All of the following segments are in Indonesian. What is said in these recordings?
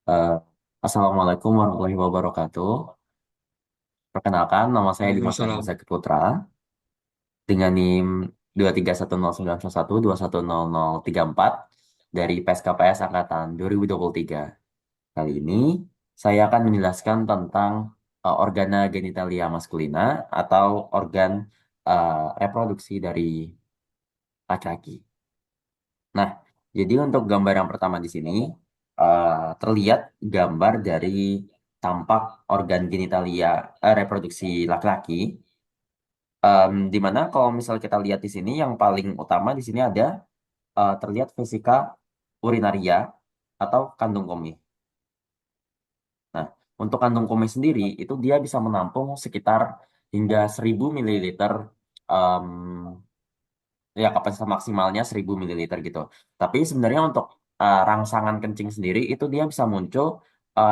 Eh, Assalamualaikum warahmatullahi wabarakatuh. Perkenalkan, nama saya Dimas Rahmat Waalaikumsalam. Zaki Putra dengan NIM 2310911 2100034 dari PSKPS Angkatan 2023. Kali ini saya akan menjelaskan tentang organa genitalia maskulina atau organ reproduksi dari laki-laki. Nah, jadi untuk gambar yang pertama di sini terlihat gambar dari tampak organ genitalia reproduksi laki-laki. Di mana kalau misal kita lihat di sini yang paling utama di sini ada terlihat vesika urinaria atau kandung kemih. Nah, untuk kandung kemih sendiri itu dia bisa menampung sekitar hingga 1000 ml, em, ya kapasitas maksimalnya 1000 ml gitu. Tapi sebenarnya untuk rangsangan kencing sendiri itu dia bisa muncul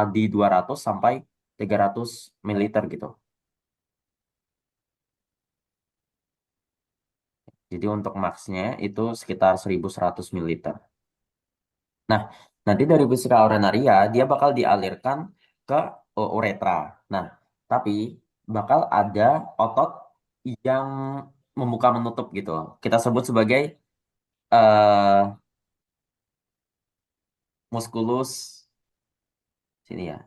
di 200 sampai 300 ml gitu. Jadi untuk maksnya itu sekitar 1100 ml. Nah, nanti dari vesika urinaria dia bakal dialirkan ke uretra. Nah, tapi bakal ada otot yang membuka menutup gitu. Kita sebut sebagai eh muskulus sini ya.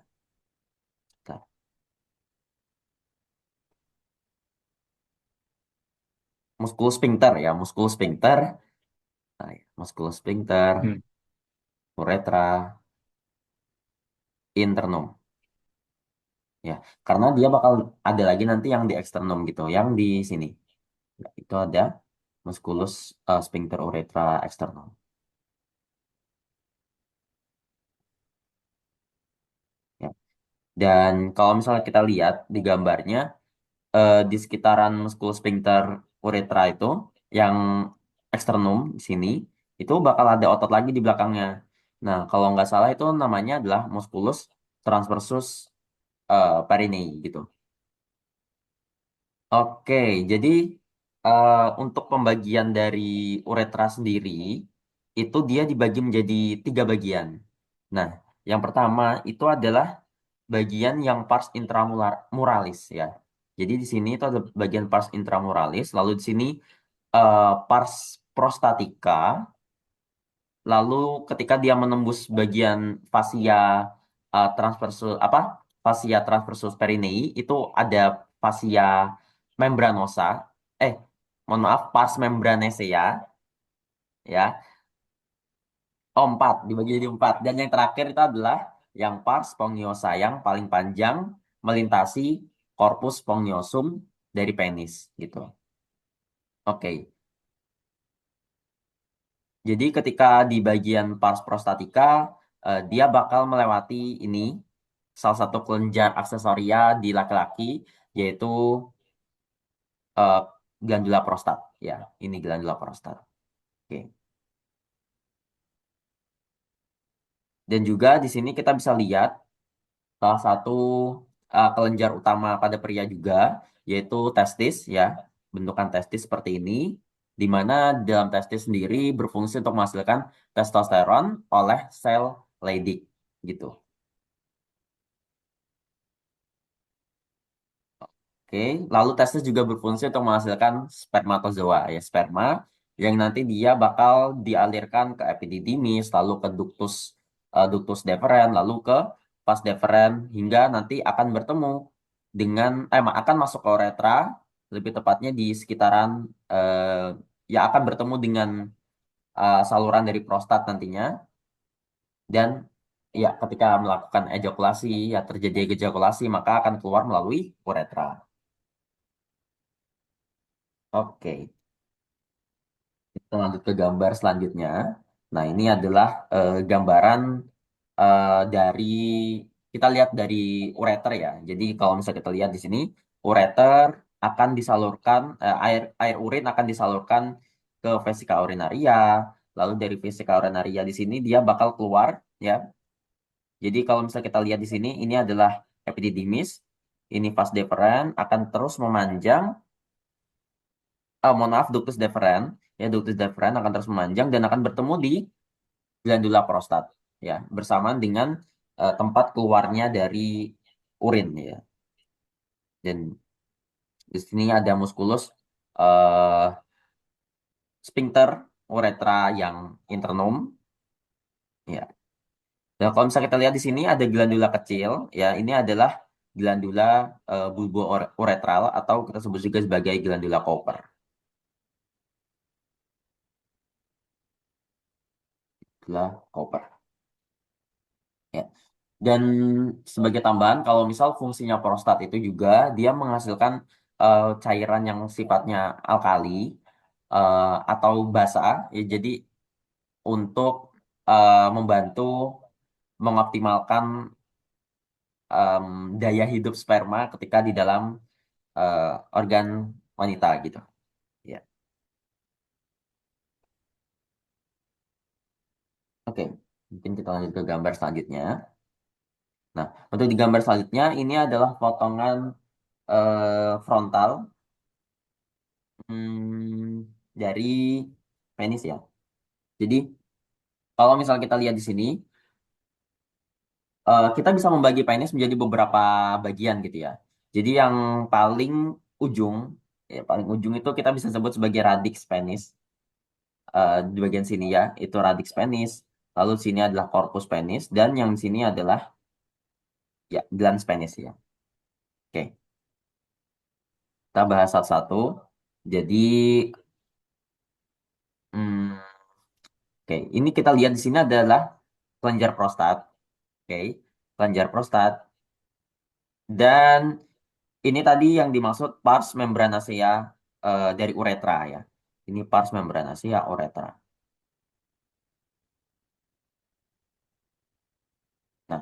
Musculus sphincter ya, musculus sphincter, nah, ya, musculus sphincter, Hmm. uretra, internum, ya, karena dia bakal ada lagi nanti yang di eksternum gitu, yang di sini. Nah, itu ada musculus sphincter uretra externum. Ya. Dan kalau misalnya kita lihat di gambarnya, di sekitaran musculus sphincter uretra itu, yang eksternum di sini, itu bakal ada otot lagi di belakangnya. Nah, kalau nggak salah itu namanya adalah musculus transversus Parinei gitu. Oke, jadi eh, untuk pembagian dari uretra sendiri itu dia dibagi menjadi 3 bagian. Nah, yang pertama itu adalah bagian yang pars intramuralis ya. Jadi di sini itu ada bagian pars intramuralis, lalu di sini pars prostatica, lalu ketika dia menembus bagian fascia transversus apa? Fascia transversus perinei itu ada fascia membranosa. Eh, mohon maaf, pars membranesea ya. Oh, 4, dibagi jadi 4. Dan yang terakhir itu adalah yang pars spongiosum yang paling panjang melintasi corpus spongiosum dari penis gitu. Oke. Jadi ketika di bagian pars prostatica dia bakal melewati ini salah satu kelenjar aksesoria di laki-laki yaitu eh, glandula prostat ya. Ini glandula prostat. Oke. Dan juga di sini kita bisa lihat salah satu kelenjar utama pada pria juga, yaitu testis ya, bentukan testis seperti ini, di mana dalam testis sendiri berfungsi untuk menghasilkan testosteron oleh sel Leydig gitu. Oke, lalu testis juga berfungsi untuk menghasilkan spermatozoa ya, sperma yang nanti dia bakal dialirkan ke epididymis, lalu ke ductus deferens, lalu ke vas deferens hingga nanti akan bertemu dengan akan masuk ke uretra, lebih tepatnya di sekitaran eh, ya akan bertemu dengan saluran dari prostat nantinya dan ya ketika melakukan ejakulasi ya terjadi ejakulasi maka akan keluar melalui uretra. Oke. Kita lanjut ke gambar selanjutnya. Nah, ini adalah gambaran dari kita lihat dari ureter ya. Jadi kalau misalnya kita lihat di sini, ureter akan disalurkan air air urin akan disalurkan ke vesika urinaria. Lalu dari vesika urinaria di sini dia bakal keluar ya. Jadi kalau misalnya kita lihat di sini, ini adalah epididymis, ini vas deferens akan terus memanjang mohon maaf, ductus deferens ya, ductus deferens akan terus memanjang dan akan bertemu di glandula prostat ya bersamaan dengan tempat keluarnya dari urin ya. Dan di sini ada muskulus eh, sphincter uretra yang internum ya. Dan kalau misalnya kita lihat di sini ada glandula kecil ya, ini adalah glandula bulbo-uretral atau kita sebut juga sebagai glandula Cooper. Glandula Cooper. Ya. Dan sebagai tambahan, kalau misal fungsinya prostat itu juga dia menghasilkan cairan yang sifatnya alkali atau basa, ya, jadi untuk membantu mengoptimalkan em, daya hidup sperma ketika di dalam eh, organ wanita gitu. Ya. Oke, mungkin kita lanjut ke gambar selanjutnya. Nah, untuk di gambar selanjutnya ini adalah potongan frontal dari penis ya. Jadi kalau misal kita lihat di sini, kita bisa membagi penis menjadi beberapa bagian gitu ya. Jadi yang paling ujung, ya paling ujung itu kita bisa sebut sebagai radix penis. Di bagian sini ya, itu radix penis. Lalu sini adalah corpus penis dan yang sini adalah ya glans penis ya. Oke, kita bahas satu-satu. Jadi, hmm, oke, ini kita lihat di sini adalah kelenjar prostat. Oke, kelenjar prostat. Dan ini tadi yang dimaksud pars membranacea dari uretra ya. Ini pars membranacea uretra. Nah,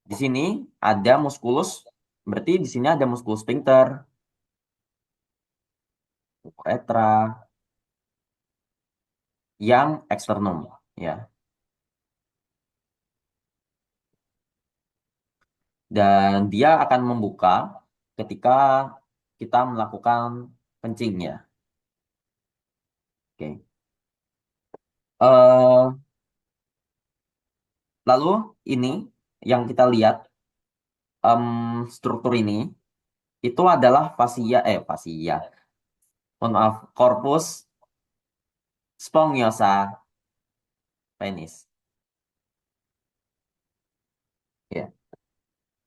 di sini ada muskulus, berarti di sini ada muskulus sphincter, uretra yang eksternum ya. Dan dia akan membuka ketika kita melakukan kencing ya. Oke. Eh, lalu ini yang kita lihat struktur ini itu adalah fasia, mohon maaf, corpus spongiosa penis. Ya.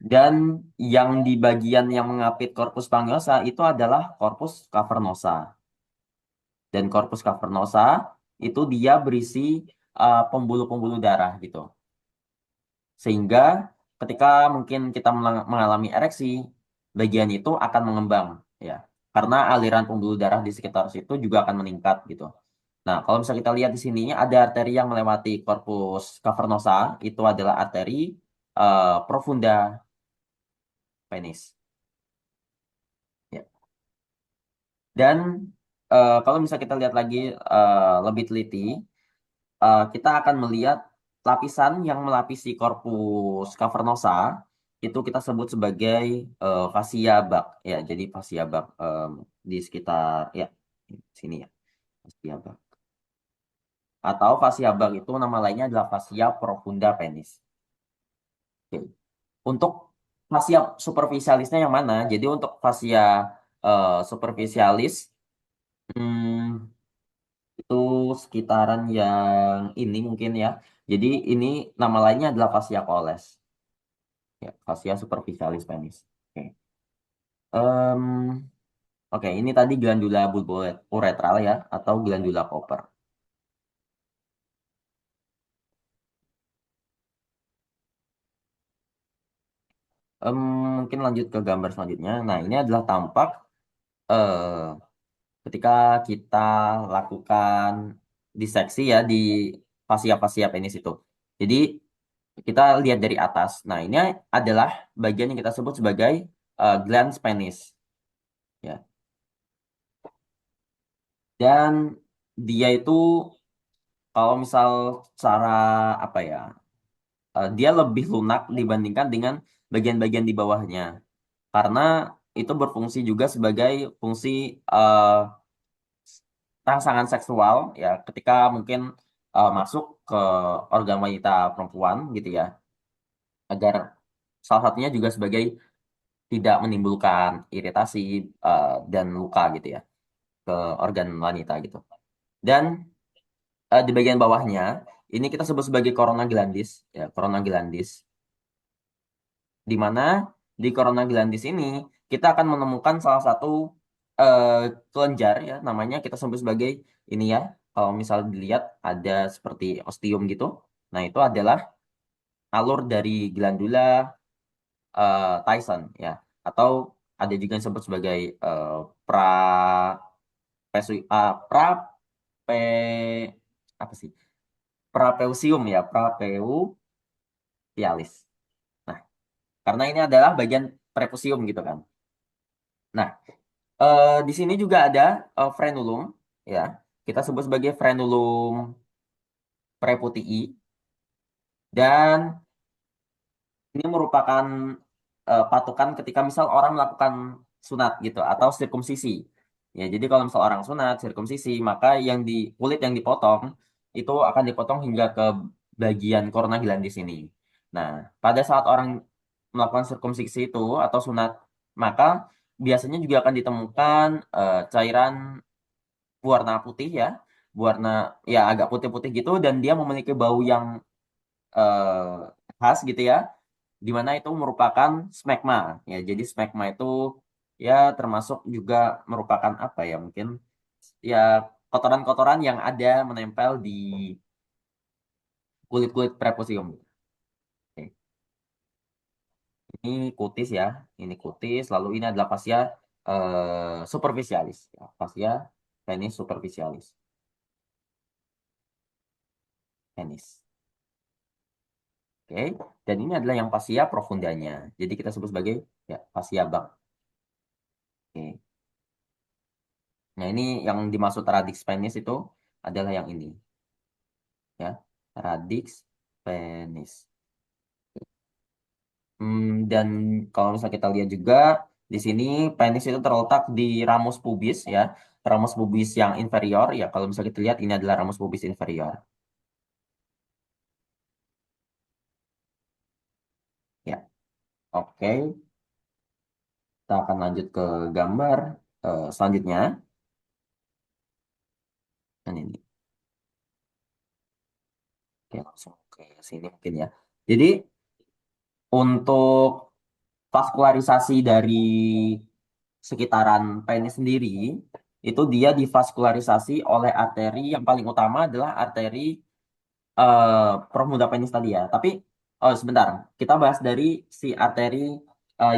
Dan yang di bagian yang mengapit corpus spongiosa itu adalah corpus cavernosa. Dan corpus cavernosa itu dia berisi pembuluh-pembuluh darah gitu. Sehingga ketika mungkin kita mengalami ereksi, bagian itu akan mengembang ya. Karena aliran pembuluh darah di sekitar situ juga akan meningkat gitu. Nah, kalau misalnya kita lihat di sini ada arteri yang melewati corpus cavernosa, itu adalah arteri profunda penis. Ya. Dan kalau misalnya kita lihat lagi lebih teliti, kita akan melihat lapisan yang melapisi korpus cavernosa itu kita sebut sebagai fascia bak ya. Jadi fascia bak di sekitar ya sini ya fascia bak. Atau fascia bak itu nama lainnya adalah fascia profunda penis. Oke. Untuk fascia superficialisnya yang mana? Jadi untuk fascia superficialis hmm, itu sekitaran yang ini mungkin ya. Jadi ini nama lainnya adalah fascia coles. Ya, fascia superficialis penis. Oke. Em, oke, ini tadi glandula bulbouretral ya atau glandula Cooper. Em, mungkin lanjut ke gambar selanjutnya. Nah, ini adalah tampak eh, ketika kita lakukan diseksi ya di fascia-fascia penis itu. Jadi kita lihat dari atas. Nah, ini adalah bagian yang kita sebut sebagai glans penis. Ya. Dan dia itu kalau misal cara apa ya, dia lebih lunak dibandingkan dengan bagian-bagian di bawahnya. Karena itu berfungsi juga sebagai fungsi eh, rangsangan seksual ya ketika mungkin masuk ke organ wanita perempuan gitu ya. agar salah satunya juga sebagai tidak menimbulkan iritasi dan luka gitu ya ke organ wanita gitu. Dan di bagian bawahnya ini kita sebut sebagai corona glandis ya, corona glandis, di mana di corona glandis ini kita akan menemukan salah satu eh, kelenjar ya, namanya kita sebut sebagai ini ya, kalau misal dilihat ada seperti ostium gitu. Nah, itu adalah alur dari glandula Tyson ya, atau ada juga yang disebut sebagai pra pra pe apa sih, prapeusium ya, prapeupialis. Nah, karena ini adalah bagian prepusium gitu kan. Nah, di sini juga ada frenulum ya. Kita sebut sebagai frenulum preputii, dan ini merupakan patokan ketika misal orang melakukan sunat gitu atau sirkumsisi. Ya, jadi kalau misal orang sunat, sirkumsisi, maka yang di kulit yang dipotong itu akan dipotong hingga ke bagian corona glandis ini. Nah, pada saat orang melakukan sirkumsisi itu atau sunat, maka biasanya juga akan ditemukan cairan warna putih ya, warna ya agak putih-putih gitu, dan dia memiliki bau yang khas gitu ya, di mana itu merupakan smegma ya. Jadi smegma itu ya termasuk juga merupakan apa ya, mungkin ya kotoran-kotoran yang ada menempel di kulit-kulit prepusium. Oke. Ini kutis ya, ini kutis, lalu ini adalah fascia superficialis ya, fascia penis superficialis, penis. Oke, dan ini adalah yang fascia profundanya. Jadi kita sebut sebagai ya fascia bag. Oke. Nah, ini yang dimaksud radix penis itu adalah yang ini ya, radix penis. Dan kalau misalnya kita lihat juga di sini, penis itu terletak di ramus pubis ya, ramus pubis yang inferior ya. Kalau misalnya kita lihat, ini adalah ramus pubis inferior ya. Oke, kita akan lanjut ke gambar selanjutnya. Dan ini, oke, langsung ke sini mungkin ya. Jadi untuk vaskularisasi dari sekitaran penis sendiri, itu dia divaskularisasi oleh arteri yang paling utama adalah arteri pemuda penis tadi ya. Tapi oh sebentar, kita bahas dari si arteri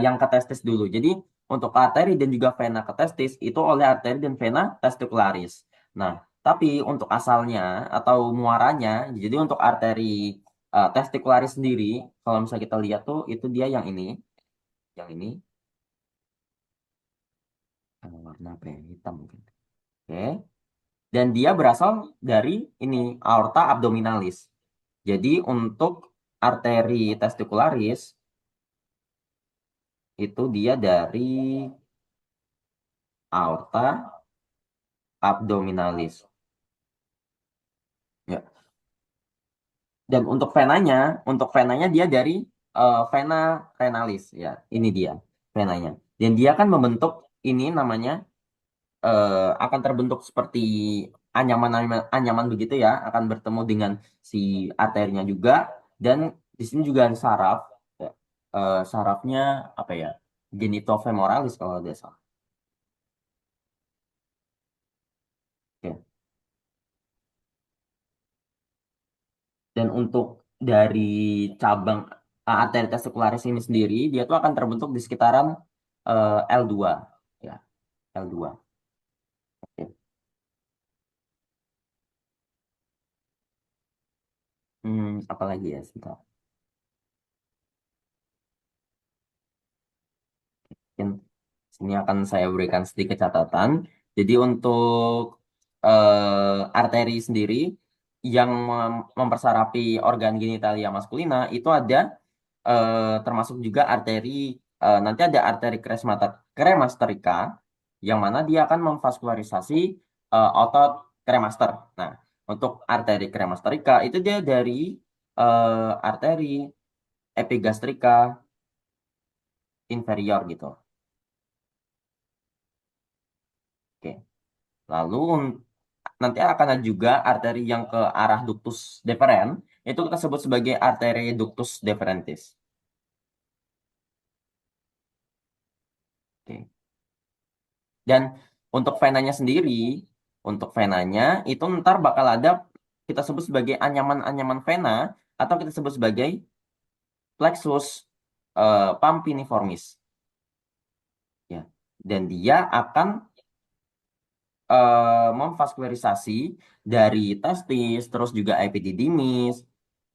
yang ke testis dulu. Jadi untuk arteri dan juga vena ke testis itu oleh arteri dan vena testicularis. Nah, tapi untuk asalnya atau muaranya, jadi untuk arteri testicularis sendiri, kalau misalnya kita lihat tuh itu dia yang ini warna apa ya? Hitam mungkin. Oke. Dan dia berasal dari ini aorta abdominalis. Jadi untuk arteri testicularis itu dia dari aorta abdominalis. Ya. Dan untuk venanya dia dari vena renalis ya. Ini dia venanya. Dan dia kan membentuk ini namanya akan terbentuk seperti anyaman anyaman begitu ya, akan bertemu dengan si arterinya juga, dan di sini juga ada saraf. Ya. Sarafnya apa ya? Genitofemoralis kalau tidak salah. Oke. Dan untuk dari cabang arteri testikularis ini sendiri, dia tuh akan terbentuk di sekitaran L2 ya, L2. Oke. Apalagi ya, sebentar. Mungkin sini akan saya berikan sedikit catatan. Jadi untuk arteri sendiri yang mempersarapi organ genitalia maskulina itu ada termasuk juga arteri, nanti ada arteri kremasterika yang mana dia akan memvaskularisasi otot kremaster. Nah, untuk arteri kremasterika itu dia dari arteri epigastrika inferior gitu. Oke. Lalu nanti akan ada juga arteri yang ke arah ductus deferens, itu kita sebut sebagai arteri ductus deferentis. Oke. Dan untuk venanya sendiri, untuk venanya itu ntar bakal ada kita sebut sebagai anyaman-anyaman vena atau kita sebut sebagai plexus pampiniformis. Ya. Dan dia akan memvaskularisasi dari testis, terus juga epididymis,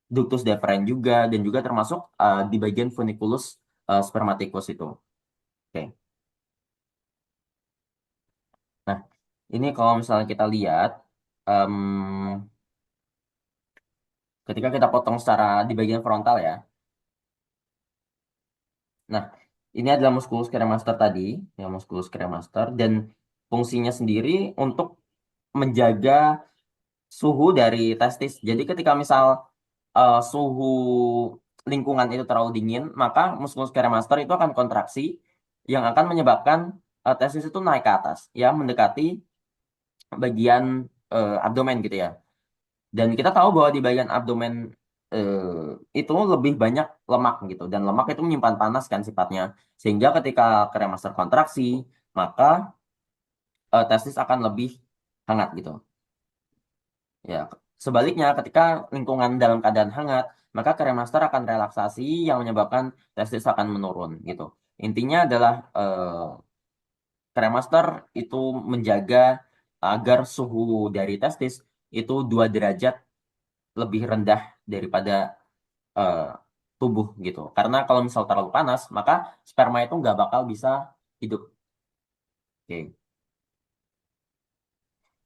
ductus deferens juga, dan juga termasuk di bagian funiculus spermaticus itu. Oke. Nah, ini kalau misalnya kita lihat, em, ketika kita potong secara di bagian frontal ya. Nah, ini adalah musculus cremaster tadi, ya musculus cremaster, dan fungsinya sendiri untuk menjaga suhu dari testis. Jadi ketika misal suhu lingkungan itu terlalu dingin, maka musculus cremaster itu akan kontraksi yang akan menyebabkan testis itu naik ke atas, ya mendekati bagian abdomen gitu ya. Dan kita tahu bahwa di bagian abdomen itu lebih banyak lemak gitu, dan lemak itu menyimpan panas kan sifatnya, sehingga ketika cremaster kontraksi, maka testis akan lebih hangat gitu. Ya, sebaliknya ketika lingkungan dalam keadaan hangat, maka kremaster akan relaksasi yang menyebabkan testis akan menurun gitu. Intinya adalah kremaster itu menjaga agar suhu dari testis itu 2 derajat lebih rendah daripada eh, tubuh gitu. Karena kalau misal terlalu panas, maka sperma itu nggak bakal bisa hidup. Oke.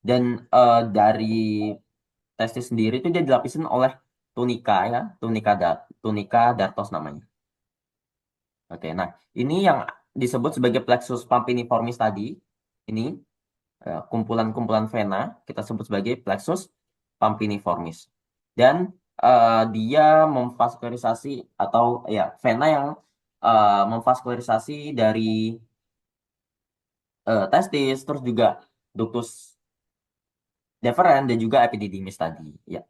Dan dari testis sendiri itu dia dilapisin oleh tunika ya, tunika dartos namanya. Oke, nah ini yang disebut sebagai plexus pampiniformis tadi. Ini kumpulan-kumpulan vena kita sebut sebagai plexus pampiniformis. Dan dia memvaskularisasi atau ya vena yang memvaskularisasi dari testis, terus juga ductus deferens dan juga epididymis tadi. Ya.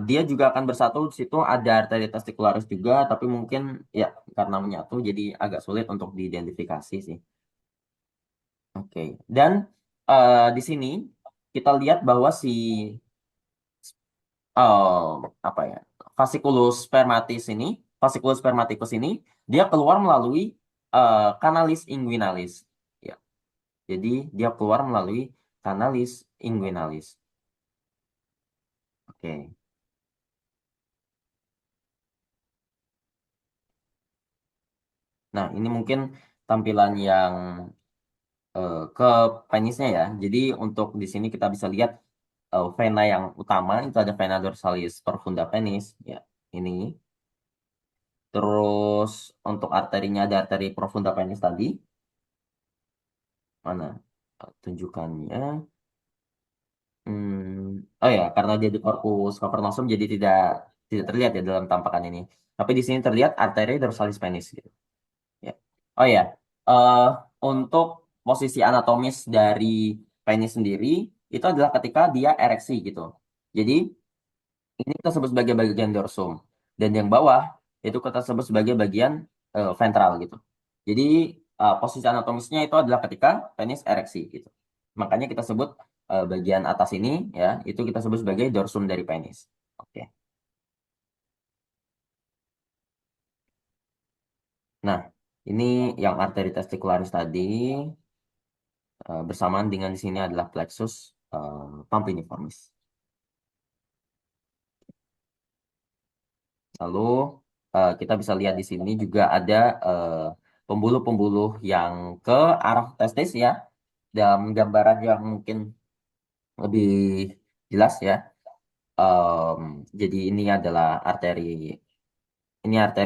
Dia juga akan bersatu di situ ada arteria testicularis juga, tapi mungkin ya karena menyatu jadi agak sulit untuk diidentifikasi sih. Oke. Dan di sini kita lihat bahwa si apa ya fasciculus spermatis ini, fasciculus spermaticus ini dia keluar melalui canalis inguinalis. Ya. Jadi dia keluar melalui canalis inguinalis. Oke. Nah, ini mungkin tampilan yang ke penisnya ya. Jadi untuk di sini kita bisa lihat vena yang utama itu ada vena dorsalis profunda penis ya. Ini. Terus untuk arterinya ada arteri profunda penis tadi. Mana tunjukannya? Oh ya, karena dia di corpus cavernosum jadi tidak tidak terlihat ya dalam tampakan ini. Tapi di sini terlihat arteri dorsalis penis gitu. Ya. Oh ya, eh untuk posisi anatomis dari penis sendiri itu adalah ketika dia ereksi gitu. Jadi ini kita sebut sebagai bagian dorsum, dan yang bawah itu kita sebut sebagai bagian ventral gitu. Jadi posisi anatomisnya itu adalah ketika penis ereksi gitu. Makanya kita sebut bagian atas ini ya itu kita sebut sebagai dorsum dari penis. Oke. Nah, ini yang arteri testicularis tadi bersamaan dengan di sini adalah plexus pampiniformis. Lalu kita bisa lihat di sini juga ada eh, pembuluh-pembuluh yang ke arah testis ya. Dalam gambaran yang mungkin lebih jelas ya. Em, jadi ini arteri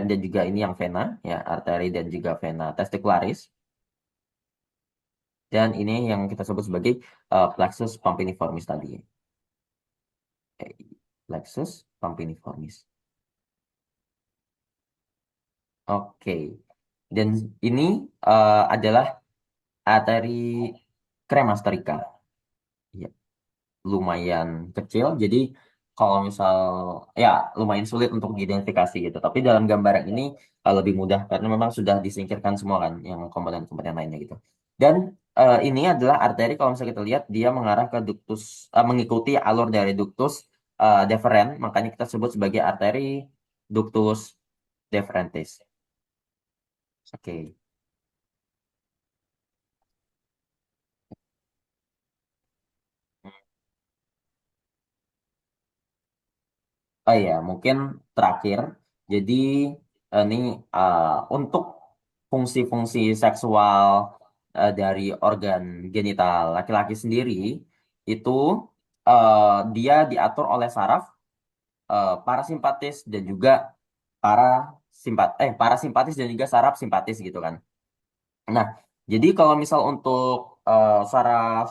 dan juga ini yang vena ya, arteri dan juga vena testicularis. Dan ini yang kita sebut sebagai plexus pampiniformis tadi. Eh, Plexus pampiniformis. Oke. Dan ini adalah arteri kremasterika. Ya, lumayan kecil. Jadi kalau misal ya lumayan sulit untuk diidentifikasi gitu. Tapi dalam gambar yang ini lebih mudah karena memang sudah disingkirkan semua kan yang komponen-komponen lainnya gitu. Dan ini adalah arteri kalau misalnya kita lihat dia mengarah ke ductus mengikuti alur dari ductus deferens, makanya kita sebut sebagai arteri ductus deferentis. Oke. Oh iya, mungkin terakhir. Jadi ini uh, untuk fungsi-fungsi seksual dari organ genital laki-laki sendiri itu uh, dia diatur oleh saraf parasimpatis dan juga parasimpatis dan juga saraf simpatis gitu kan. Nah, jadi kalau misal untuk saraf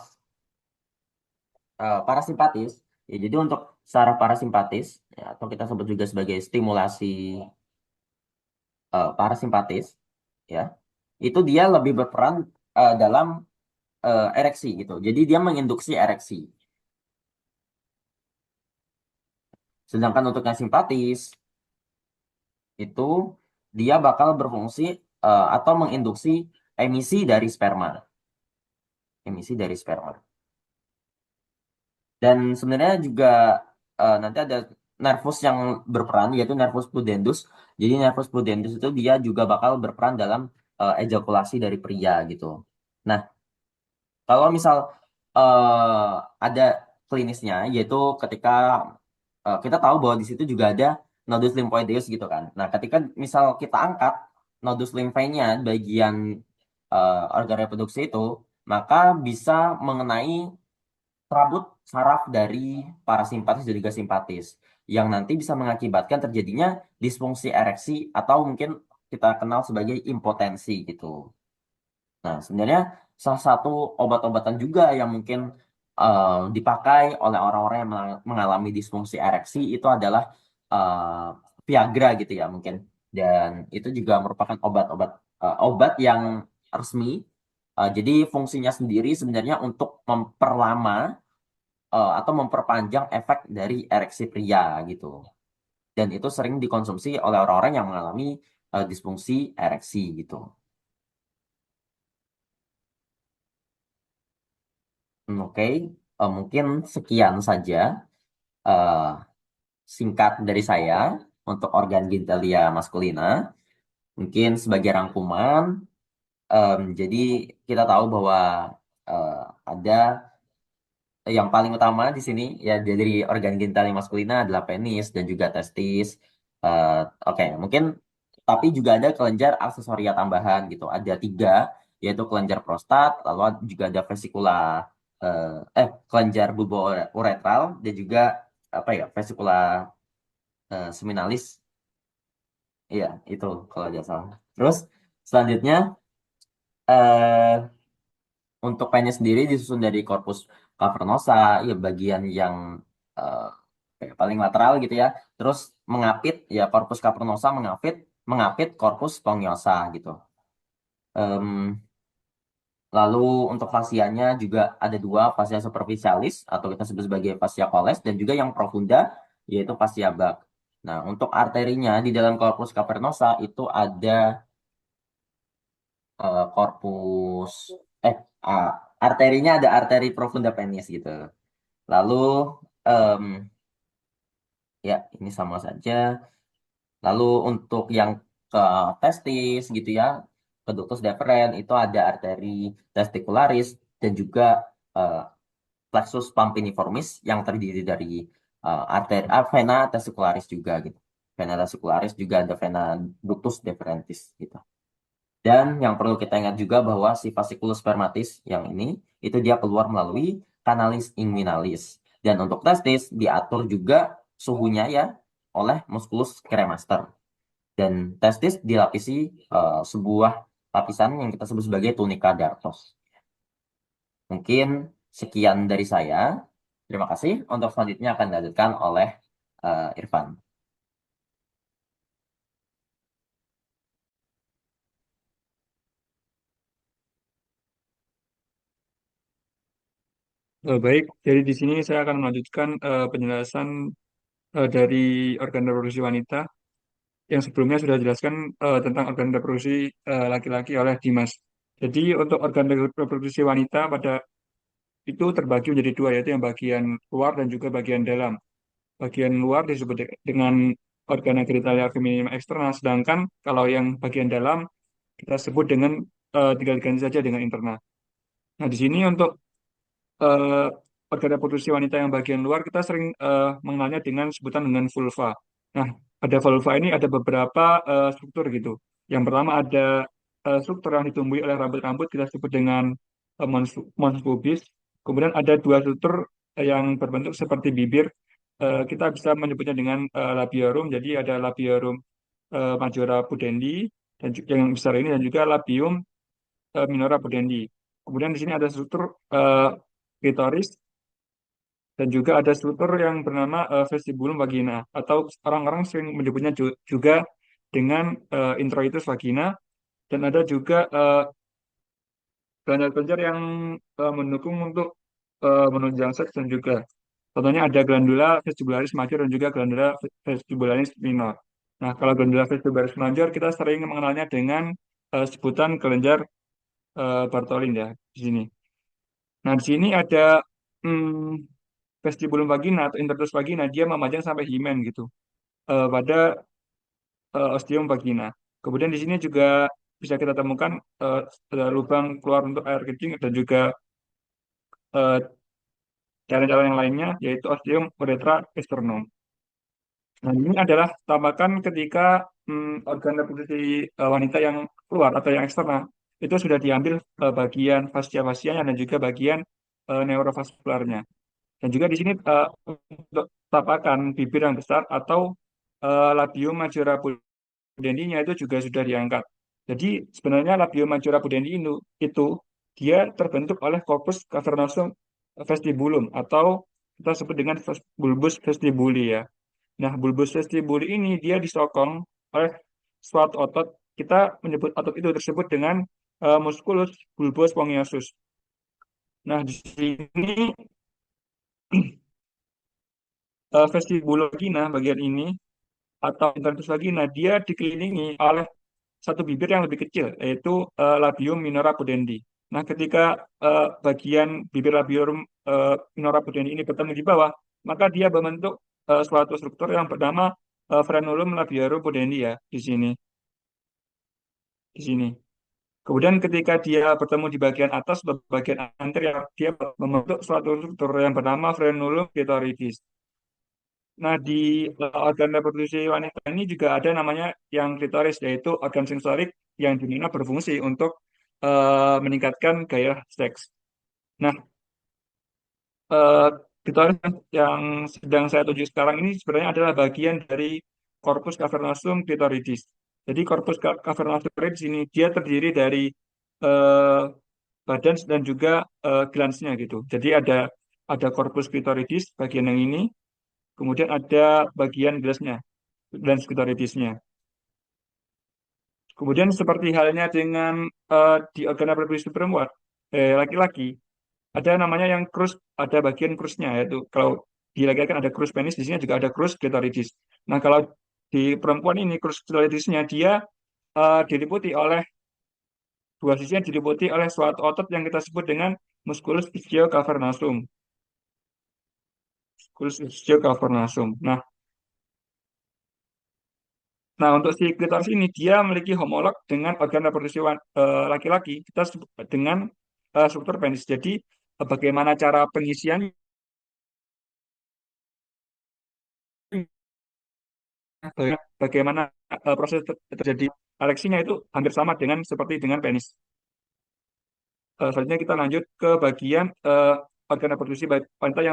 parasimpatis, ya jadi untuk saraf parasimpatis ya, atau kita sebut juga sebagai stimulasi parasimpatis ya itu dia lebih berperan dalam ereksi gitu jadi dia menginduksi ereksi sedangkan untuk yang simpatis itu dia bakal berfungsi atau menginduksi emisi dari sperma emisi dari sperma dan sebenarnya juga nanti ada nervus yang berperan yaitu nervus pudendus jadi nervus pudendus itu dia juga bakal berperan dalam ejakulasi dari pria gitu. Nah, kalau misal ada klinisnya, yaitu ketika kita tahu bahwa di situ juga ada nodus lymphoideus gitu kan. Nah, ketika misal kita angkat nodus limfanya bagian organ reproduksi itu, maka bisa mengenai serabut saraf dari parasimpatis dan juga simpatis, yang nanti bisa mengakibatkan terjadinya disfungsi ereksi atau mungkin kita kenal sebagai impotensi gitu. Nah, sebenarnya salah satu obat-obatan juga yang mungkin dipakai oleh orang-orang yang mengalami disfungsi ereksi itu adalah Viagra gitu ya mungkin. Dan itu juga merupakan obat yang resmi. Jadi fungsinya sendiri sebenarnya untuk memperlama atau memperpanjang efek dari ereksi pria gitu. Dan itu sering dikonsumsi oleh orang-orang yang mengalami disfungsi ereksi gitu. Oke, mungkin sekian saja eh, singkat dari saya untuk organ genitalia maskulina. Mungkin sebagai rangkuman, jadi kita tahu bahwa eh, ada yang paling utama di sini ya dari organ genital yang maskulina adalah penis dan juga testis. Eh, Oke, mungkin tapi juga ada kelenjar aksesoria tambahan gitu. Ada tiga, yaitu kelenjar prostat, lalu juga ada vesikula eh, kelenjar uretral dan juga apa ya vesikula seminalis. Iya, itu kalau tidak salah. Terus selanjutnya eh, untuk penis sendiri disusun dari corpus cavernosa, ya bagian yang eh, kayak paling lateral gitu ya. Terus mengapit ya corpus cavernosa mengapit corpus spongiosum gitu. Em, Lalu untuk fasianya juga ada dua, fasia superficialis atau kita sebut sebagai fascia coles dan juga yang profunda yaitu fascia bak. Nah, untuk arterinya di dalam corpus cavernosa itu ada corpus eh ah, arterinya ada arteri profunda penis gitu. Lalu em, ya ini sama saja. Lalu untuk yang ke testis gitu ya, ke ductus deferens itu ada arteri testicularis dan juga eh, plexus pampiniformis yang terdiri dari vena testicularis juga gitu. Vena testicularis juga ada vena ductus deferentis gitu. Dan yang perlu kita ingat juga bahwa si fasciculus spermatis yang ini itu dia keluar melalui kanalis inguinalis. Dan untuk testis diatur juga suhunya ya oleh musculus cremaster. Dan testis dilapisi sebuah lapisan yang kita sebut sebagai tunika dartos. Mungkin sekian dari saya. Terima kasih. Untuk selanjutnya akan dilanjutkan oleh Irfan. Baik, jadi di sini saya akan melanjutkan penjelasan dari organ reproduksi wanita yang sebelumnya sudah dijelaskan tentang organ reproduksi laki-laki oleh Dimas. Jadi untuk organ reproduksi wanita pada itu terbagi menjadi dua, yaitu yang bagian luar dan juga bagian dalam. Bagian luar disebut dengan organa genitalia feminina eksterna, sedangkan kalau yang bagian dalam kita sebut dengan tinggal diganti saja dengan interna. Nah, di sini untuk eh, organ reproduksi wanita yang bagian luar kita sering mengenalnya dengan sebutan dengan vulva. Nah, pada vulva ini ada beberapa struktur gitu. Yang pertama ada struktur yang ditumbuhi oleh rambut-rambut kita sebut dengan mons pubis. Kemudian ada dua struktur yang berbentuk seperti bibir. Kita bisa menyebutnya dengan labiarum. Jadi ada labiarum majora pudendi dan yang besar ini dan juga labium minora pudendi. Kemudian di sini ada struktur klitoris dan juga ada struktur yang bernama vestibulum vagina atau orang-orang sering menyebutnya juga dengan introitus vagina dan ada juga kelenjar-kelenjar yang mendukung untuk menunjang seks dan juga contohnya ada glandula vestibularis major dan juga glandula vestibularis minor. Nah, kalau glandula vestibularis major kita sering mengenalnya dengan sebutan kelenjar Bartholin ya di sini. Nah, di sini ada vestibulum vagina atau introitus vagina, dia memanjang sampai himen gitu pada ostium vagina. Kemudian di sini juga bisa kita temukan eh, ada lubang keluar untuk air kencing dan juga eh, cara-cara yang lainnya yaitu ostium uretra externum. Nah, ini adalah tampakan ketika organ reproduksi wanita yang keluar atau yang eksternal itu sudah diambil bagian fascia-fascianya dan juga bagian neurovaskularnya. Dan juga di sini untuk tapakan bibir yang besar atau labium majora pudendinya itu juga sudah diangkat. Jadi sebenarnya labium majora pudendi itu dia terbentuk oleh corpus cavernosum vestibulum atau kita sebut dengan bulbus vestibuli ya. Nah, bulbus vestibuli ini dia disokong oleh suatu otot. Kita menyebut otot itu tersebut dengan musculus bulbus spongiasus. Nah, di sini vestibulum vagina bagian ini atau introitus vagina dia dikelilingi oleh satu bibir yang lebih kecil yaitu labium minora pudendi. Nah, ketika bagian bibir labium minora pudendi ini bertemu di bawah, maka dia membentuk suatu struktur yang bernama frenulum labiarum pudendi ya di sini, di sini. Kemudian ketika dia bertemu di bagian atas atau bagian anterior, dia membentuk suatu struktur yang bernama frenulum clitoridis. Nah, di organ reproduksi wanita ini juga ada namanya yang klitoris, yaitu organ sensorik yang dimana berfungsi untuk meningkatkan gaya seks. Nah, eh, klitoris yang sedang saya tuju sekarang ini sebenarnya adalah bagian dari corpus cavernosum clitoridis. Jadi corpus cavernosum clitoridis ini dia terdiri dari eh, badan dan juga glansnya gitu. Jadi ada corpus clitoridis bagian yang ini, kemudian ada bagian glansnya, glans clitoridisnya. Kemudian seperti halnya dengan di organ reproduksi perempuan, laki-laki, ada namanya yang krus, ada bagian krusnya, yaitu kalau di laki-laki kan ada krus penis, di sini juga ada krus klitoridis. Nah, kalau di perempuan ini krus klitoridisnya dia diliputi oleh dua sisinya diliputi oleh suatu otot yang kita sebut dengan musculus ischio-cavernosum. Musculus ischio-cavernosum. Nah, untuk si klitoris ini dia memiliki homolog dengan organ reproduksi laki-laki. Kita sebut dengan struktur penis. Jadi bagaimana cara pengisian, bagaimana proses terjadi ereksinya itu hampir sama dengan seperti dengan penis. Selanjutnya kita lanjut ke bagian organ reproduksi wanita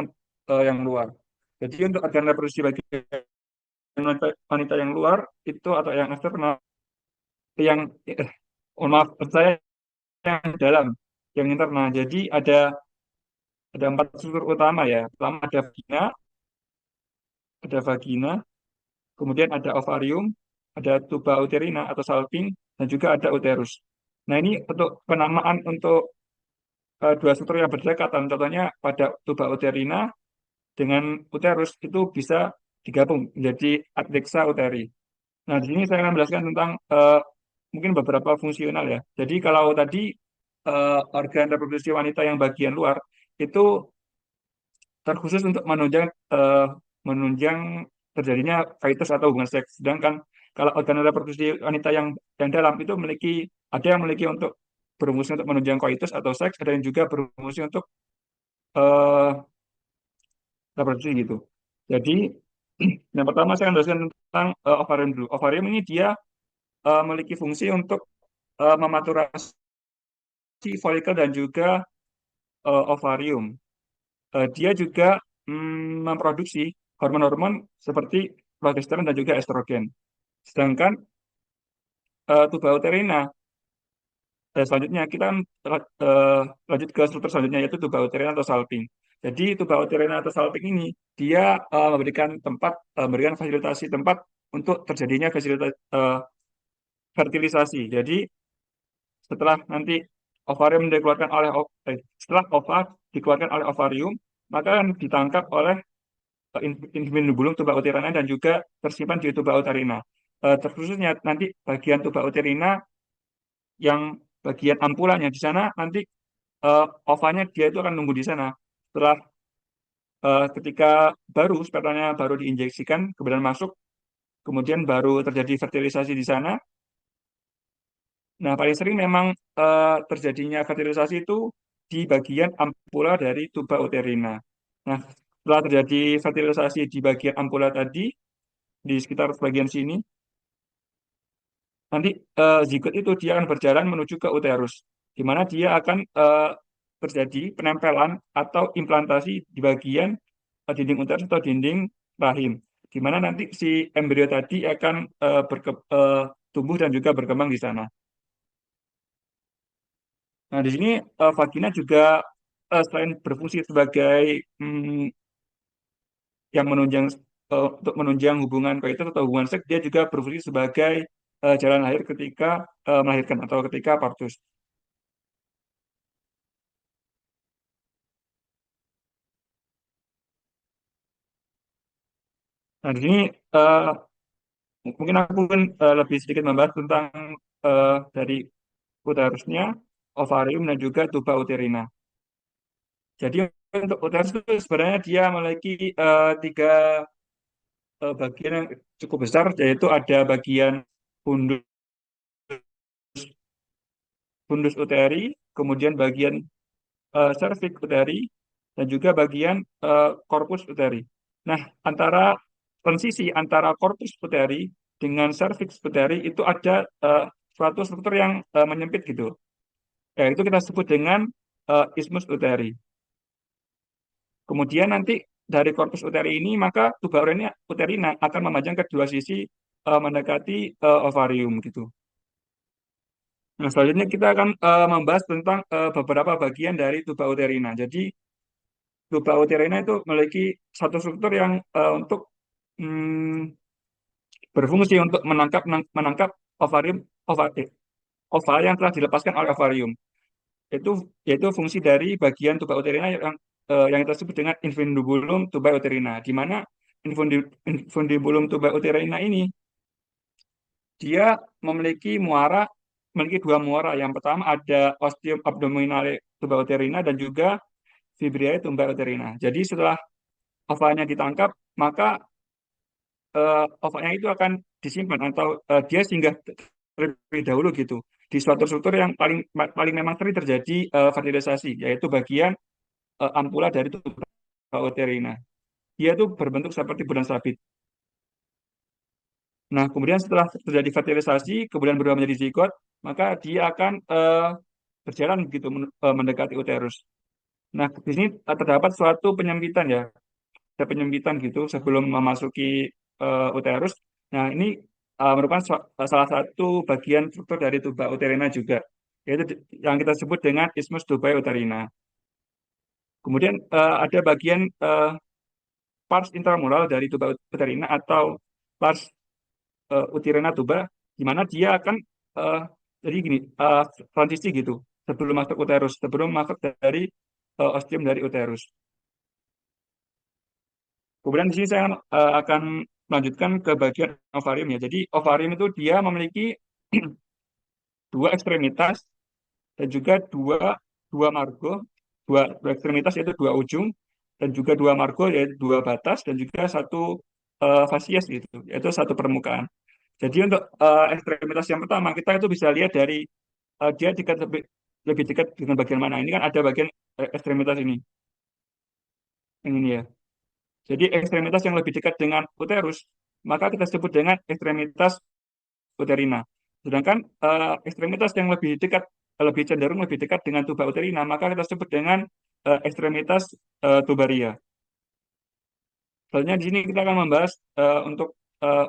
yang luar. Jadi untuk organ reproduksi bagian wanita yang luar itu atau yang eksternal, yang maaf saya yang dalam, yang internal. Jadi ada empat struktur utama ya. Pertama ada vagina, kemudian ada ovarium, ada tuba uterina atau salping, dan juga ada uterus. Nah, ini untuk penamaan untuk dua struktur yang berdekatan. Contohnya pada tuba uterina dengan uterus itu bisa digabung menjadi adnexa uteri. Nah, di sini saya akan menjelaskan tentang mungkin beberapa fungsional ya. Jadi kalau tadi organ reproduksi wanita yang bagian luar itu terkhusus untuk menunjang terjadinya coitus atau hubungan seks. Sedangkan kalau organ reproduksi wanita yang dalam itu ada yang memiliki untuk berfungsi untuk menunjang coitus atau seks, ada yang juga berfungsi untuk eh, reproduksi gitu. Jadi yang pertama saya akan jelaskan tentang ovarium dulu. Ovarium ini dia memiliki fungsi untuk mematurasi folikel dan juga ovarium. Dia juga memproduksi hormon-hormon seperti progesteron dan juga estrogen. Sedangkan tuba uterina, selanjutnya kita lanjut ke struktur selanjutnya yaitu tuba uterina atau salping. Jadi tuba uterina atau salping ini dia memberikan fasilitasi tempat untuk terjadinya fertilisasi. Jadi setelah nanti setelah ova dikeluarkan oleh ovarium, maka akan ditangkap oleh infundibulum tuba uterina dan juga tersimpan di tuba uterina. Terkhususnya nanti bagian tuba uterina yang bagian ampulanya di sana nanti ovanya dia itu akan nunggu di sana. Setelah ketika spermanya baru diinjeksikan, kemudian masuk, kemudian baru terjadi fertilisasi di sana. Nah, paling sering memang terjadinya fertilisasi itu di bagian ampula dari tuba uterina. Nah, setelah terjadi fertilisasi di bagian ampula tadi, di sekitar bagian sini, nanti zigot itu dia akan berjalan menuju ke uterus, di mana dia akan terjadi penempelan atau implantasi di bagian dinding uterus atau dinding rahim, di mana nanti si embrio tadi akan tumbuh dan juga berkembang di sana. Nah, di sini vagina juga selain berfungsi sebagai mm, yang untuk menunjang hubungan koitus atau hubungan seks, dia juga berfungsi sebagai jalan lahir ketika melahirkan atau ketika partus. Nah, di sini eh, mungkin aku kan lebih sedikit membahas tentang dari uterusnya, ovarium dan juga tuba uterina. Jadi untuk uterus itu sebenarnya dia memiliki tiga bagian yang cukup besar, yaitu ada bagian fundus fundus uteri, kemudian bagian cervix uteri, dan juga bagian corpus uteri. Nah, transisi antara corpus uteri dengan cervix uteri itu ada suatu struktur yang menyempit gitu. Ya, itu kita sebut dengan isthmus uteri. Kemudian nanti dari corpus uteri ini, maka tuba uterina akan memanjang ke dua sisi mendekati ovarium gitu. Nah, selanjutnya kita akan membahas tentang beberapa bagian dari tuba uterina. Jadi, tuba uterina itu memiliki satu struktur yang untuk mm, berfungsi untuk menangkap ovarium ova, eh, oval yang telah dilepaskan oleh ovarium. Yaitu fungsi dari bagian tuba uterina yang kita sebut dengan infundibulum tuba uterina, di mana infundibulum tuba uterina ini dia memiliki dua muara. Yang pertama ada ostium abdominale tuba uterina dan juga fibriae tuba uterina. Jadi setelah ovalnya ditangkap, maka ovalnya itu akan disimpan atau dia singgah terlebih dahulu gitu di suatu struktur yang paling paling memang sering terjadi fertilisasi, yaitu bagian ampula dari tuba uterina. Dia itu berbentuk seperti bulan sabit. Nah, kemudian setelah terjadi fertilisasi, kemudian berubah menjadi zigot, maka dia akan berjalan begitu mendekati uterus. Nah, di sini terdapat suatu penyempitan ya, ada penyempitan gitu sebelum memasuki uterus. Nah, ini merupakan salah satu bagian struktur dari tuba uterina juga, yaitu yang kita sebut dengan isthmus tubae uterina. Kemudian ada bagian pars intramural dari tuba uterina atau pars uterina tuba, di mana dia akan eh, jadi gini transisi gitu. sebelum masuk uterus, sebelum masuk dari ostium dari uterus. Kemudian di sini saya akan melanjutkan ke bagian ovarium ya. Jadi ovarium itu dia memiliki dua ekstremitas dan juga dua dua margo, dua ekstremitas yaitu dua ujung dan juga dua margo yaitu dua batas dan juga satu fasies gitu, yaitu satu permukaan. Jadi untuk ekstremitas yang pertama kita itu bisa lihat dari dia dekat lebih dekat dengan bagian mana. Ini kan ada bagian ekstremitas yang ini ya. Jadi ekstremitas yang lebih dekat dengan uterus, maka kita sebut dengan ekstremitas uterina. Sedangkan ekstremitas yang lebih cenderung lebih dekat dengan tuba uterina, maka kita sebut dengan ekstremitas tubaria. Selanjutnya di sini kita akan membahas untuk eh,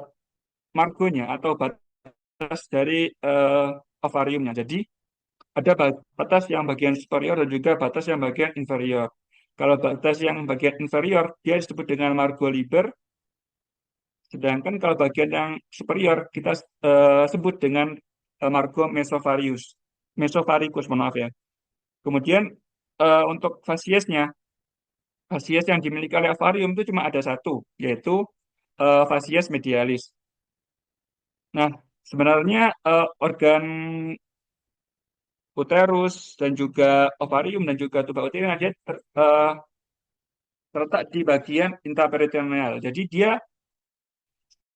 margonya atau batas dari ovariumnya. Jadi ada batas yang bagian superior dan juga batas yang bagian inferior. Kalau batas yang bagian inferior, dia disebut dengan margo liber, sedangkan kalau bagian yang superior kita sebut dengan margo mesovaricus, mohon maaf ya. Kemudian untuk fasies yang dimiliki oleh ovarium itu cuma ada satu, yaitu fasies medialis. Nah, sebenarnya organ uterus dan juga ovarium dan juga tuba uterina dia terletak di bagian intraperitoneal. Jadi dia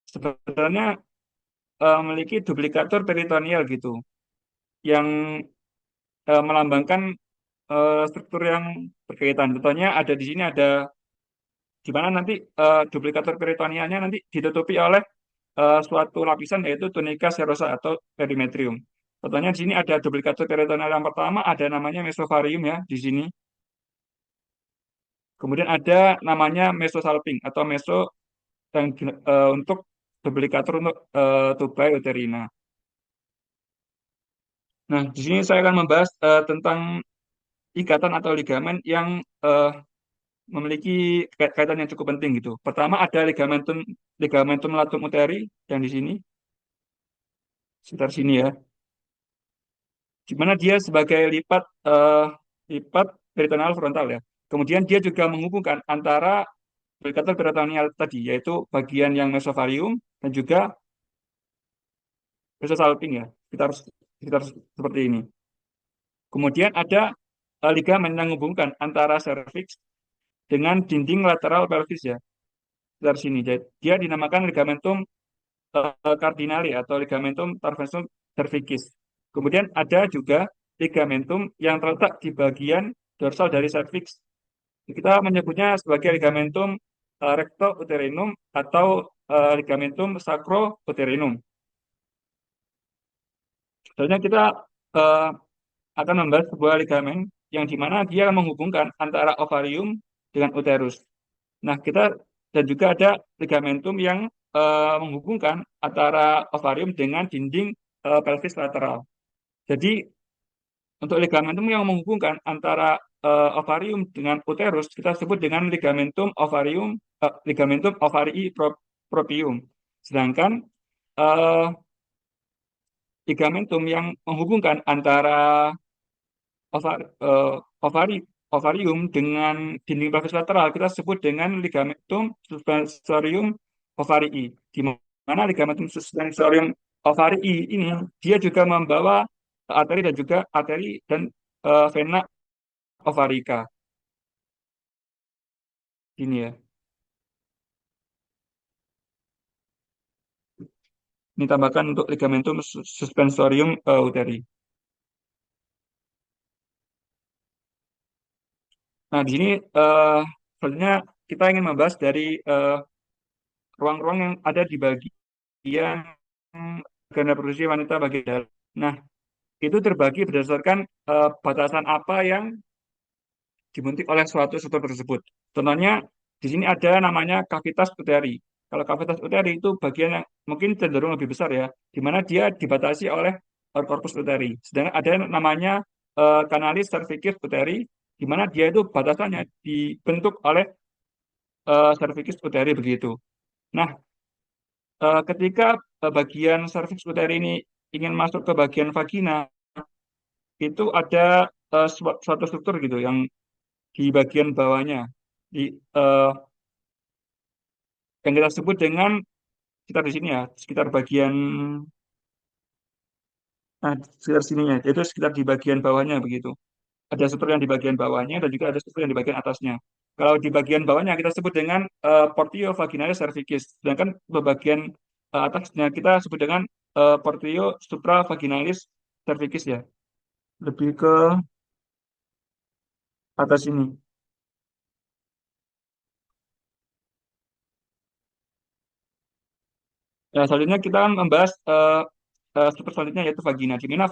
sebenarnya memiliki duplikator peritoneal gitu, yang melambangkan struktur yang berkaitan. Contohnya ada di sini ada di mana nanti duplikator peritonealnya nanti ditutupi oleh suatu lapisan yaitu tunika serosa atau perimetrium. Contohnya di sini ada duplikator peritoneal yang pertama ada namanya mesovarium ya di sini. Kemudian ada namanya mesosalping atau meso yang untuk duplikator untuk tubai uterina. Nah, di sini saya akan membahas tentang ikatan atau ligamen yang memiliki kaitan yang cukup penting gitu. Pertama ada ligamentum latum uteri yang di sini, sekitar sini ya, di mana dia sebagai lipat peritoneal frontal ya. Kemudian dia juga menghubungkan antara duplicator peritoneal tadi, yaitu bagian yang mesovarium dan juga mesosalping ya, sekitar sekitar seperti ini. Kemudian ada ligamen yang menghubungkan antara serviks dengan dinding lateral pelvis ya, sekitar sini. Jadi, dia dinamakan ligamentum cardinale atau ligamentum tarsiusum cervicis. Kemudian ada juga ligamentum yang terletak di bagian dorsal dari cervix. Kita menyebutnya sebagai ligamentum recto-uterinum atau ligamentum sacro-uterinum. Selanjutnya kita eh, akan membahas sebuah ligamen yang di mana dia menghubungkan antara ovarium dengan uterus. Nah, dan juga ada ligamentum yang menghubungkan antara ovarium dengan dinding pelvis lateral. Jadi, untuk ligamentum yang menghubungkan antara ovarium dengan uterus, kita sebut dengan ligamentum ovarii proprium. Sedangkan eh, ligamentum yang menghubungkan antara ovar, eh, ovari, ovarium dengan dinding pelvis lateral kita sebut dengan ligamentum suspensorium ovarii. Di mana ligamentum suspensorium ovarii ini dia juga membawa arteri dan vena ovarica. Ini ya. Ini tambahkan untuk ligamentum suspensorium uteri. Nah, di sini selanjutnya kita ingin membahas dari ruang-ruang yang ada di bagian ganda reproduksi wanita bagian dalam. Nah, itu terbagi berdasarkan batasan apa yang dibentuk oleh suatu struktur tersebut. Contohnya di sini ada namanya kavitas uteri. Kalau kavitas uteri itu bagian yang mungkin cenderung lebih besar ya, di mana dia dibatasi oleh corpus uteri. Sedangkan ada yang namanya kanalis cervicis uteri, di mana dia itu batasannya dibentuk oleh cervicis uteri begitu. Nah, ketika bagian cervix uteri ini ingin masuk ke bagian vagina, itu ada suatu struktur gitu yang di bagian bawahnya, di eh, yang kita sebut dengan sekitar di sini ya, sekitar bagian, nah sekitar sininya, itu sekitar di bagian bawahnya begitu. Ada struktur yang di bagian bawahnya dan juga ada struktur yang di bagian atasnya. Kalau di bagian bawahnya kita sebut dengan portio vaginalis cervicis, sedangkan di bagian atasnya kita sebut dengan portio supravaginalis cervicis ya, lebih ke atas ini. Nah, selanjutnya kita akan membahas struktur selanjutnya yaitu vagina. Di mana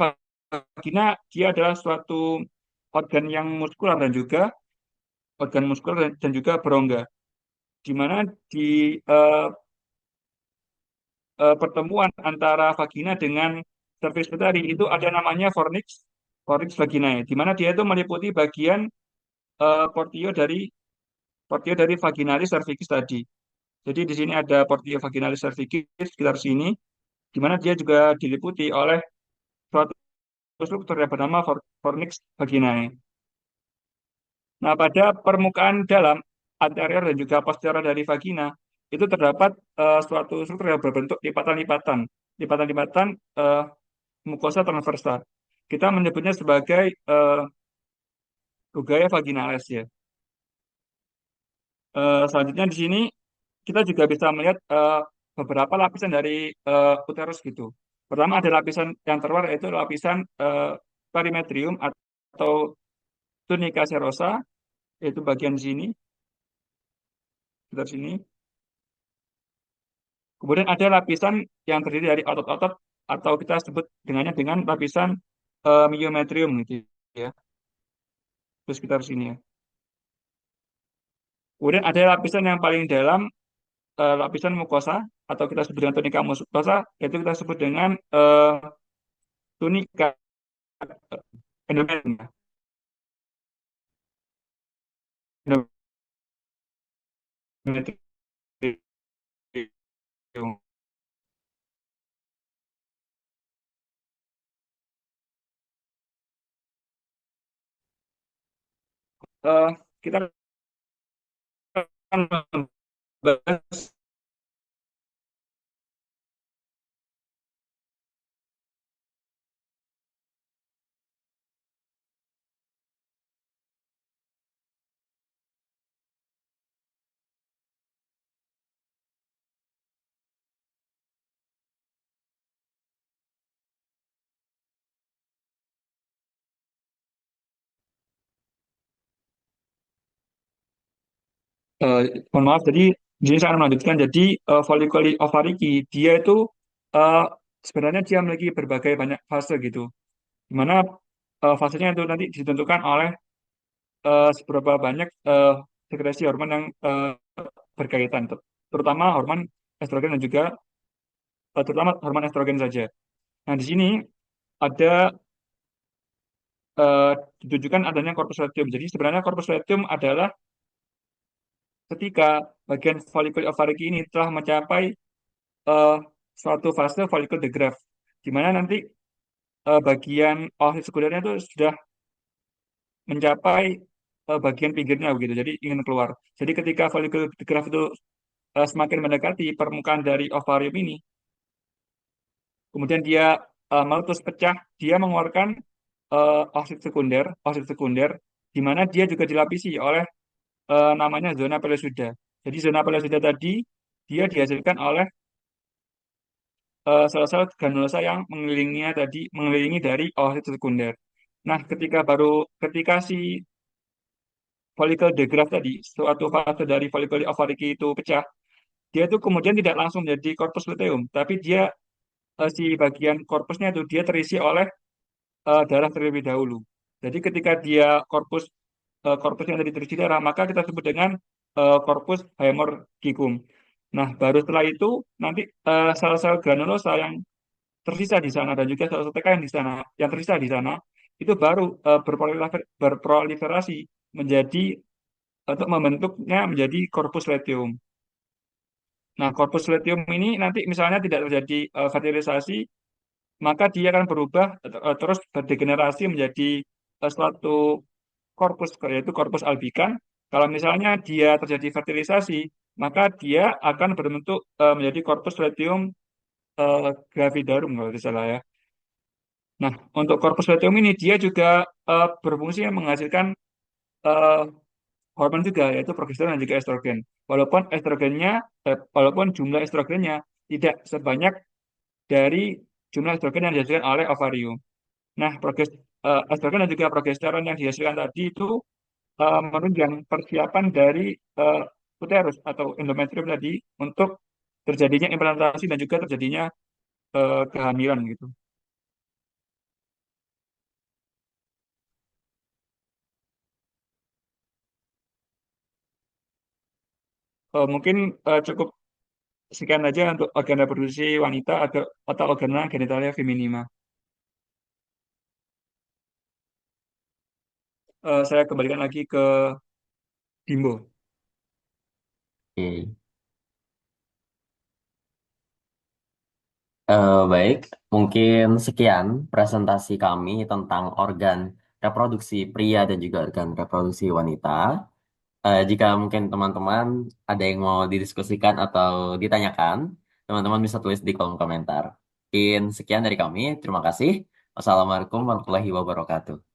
vagina dia adalah suatu organ yang muskular dan juga organ muskular dan juga berongga. Di mana di eh, pertemuan antara vagina dengan cervix tadi itu ada namanya fornix vaginae, di mana dia itu meliputi bagian portio dari vaginalis cervix tadi. Jadi di sini ada portio vaginalis cervix sekitar sini, di mana dia juga diliputi oleh suatu struktur yang bernama fornix vaginae. Nah, pada permukaan dalam anterior dan juga posterior dari vagina itu terdapat suatu struktur yang berbentuk lipatan-lipatan, lipatan-lipatan eh, mukosa transversa. Kita menyebutnya sebagai rugaya vaginales ya. Selanjutnya di sini kita juga bisa melihat beberapa lapisan dari uterus gitu. Pertama ada lapisan yang terluar yaitu lapisan perimetrium atau tunica serosa, yaitu bagian sini, sekitar sini. Kemudian ada lapisan yang terdiri dari otot-otot atau kita sebut dengannya dengan lapisan myometrium gitu ya, itu sekitar sini ya. Kemudian ada lapisan yang paling dalam, lapisan mukosa atau kita sebut dengan tunika mukosa, yaitu kita sebut dengan tunika endometrium. Endometrium. Eh, kita akan membahas eh, mohon maaf, jadi di sini saya akan melanjutkan. Jadi folikuli ovariki dia itu eh, sebenarnya dia memiliki berbagai banyak fase gitu. Di mana fasenya itu nanti ditentukan oleh seberapa banyak sekresi hormon yang berkaitan, terutama hormon estrogen dan juga terutama hormon estrogen saja. Nah, di sini ada eh, ditunjukkan adanya corpus luteum. Jadi sebenarnya corpus luteum adalah ketika bagian folikel ovariki ini telah mencapai eh, suatu fase follicle the graft, di mana nanti bagian oosit sekulernya itu sudah mencapai bagian pinggirnya begitu, jadi ingin keluar. Jadi ketika follicle the graft itu semakin mendekati permukaan dari ovarium ini, kemudian dia meletus pecah, dia mengeluarkan oosit sekunder, di mana dia juga dilapisi oleh namanya zona pellucida. Jadi zona pellucida tadi dia dihasilkan oleh sel-sel granulosa yang mengelilinginya tadi, mengelilingi dari oosit sekunder. Nah, ketika si follicle degraf tadi, suatu fase dari follicle ovariki itu pecah, dia itu kemudian tidak langsung menjadi corpus luteum, tapi dia si bagian korpusnya itu dia terisi oleh darah terlebih dahulu. Jadi ketika dia korpus yang tadi terisi darah, maka kita sebut dengan korpus haemorrhagicum. Nah, baru setelah itu nanti sel-sel granulosa yang tersisa di sana dan juga sel-sel TK yang tersisa di sana itu baru berproliferasi menjadi untuk membentuknya menjadi corpus luteum. Nah, corpus luteum ini nanti misalnya tidak terjadi fertilisasi, maka dia akan berubah terus berdegenerasi menjadi suatu korpus, yaitu korpus albikan. Kalau misalnya dia terjadi fertilisasi, maka dia akan berbentuk menjadi korpus luteum gravidarum kalau tidak salah ya. Nah, untuk korpus luteum ini dia juga berfungsi menghasilkan eh, hormon juga, yaitu progesteron dan juga estrogen. Walaupun jumlah estrogennya tidak sebanyak dari jumlah estrogen yang dihasilkan oleh ovarium. Nah, estrogen dan juga progesteron yang dihasilkan tadi itu menunjang persiapan dari eh, uterus atau endometrium tadi untuk terjadinya implantasi dan juga terjadinya kehamilan gitu. Mungkin cukup sekian aja untuk organ reproduksi wanita atau organa genitalia feminima. Saya kembalikan lagi ke Bimbo. Oke. Baik, mungkin sekian presentasi kami tentang organ reproduksi pria dan juga organ reproduksi wanita. Jika mungkin teman-teman ada yang mau didiskusikan atau ditanyakan, teman-teman bisa tulis di kolom komentar. Mungkin sekian dari kami. Terima kasih. Wassalamualaikum warahmatullahi wabarakatuh.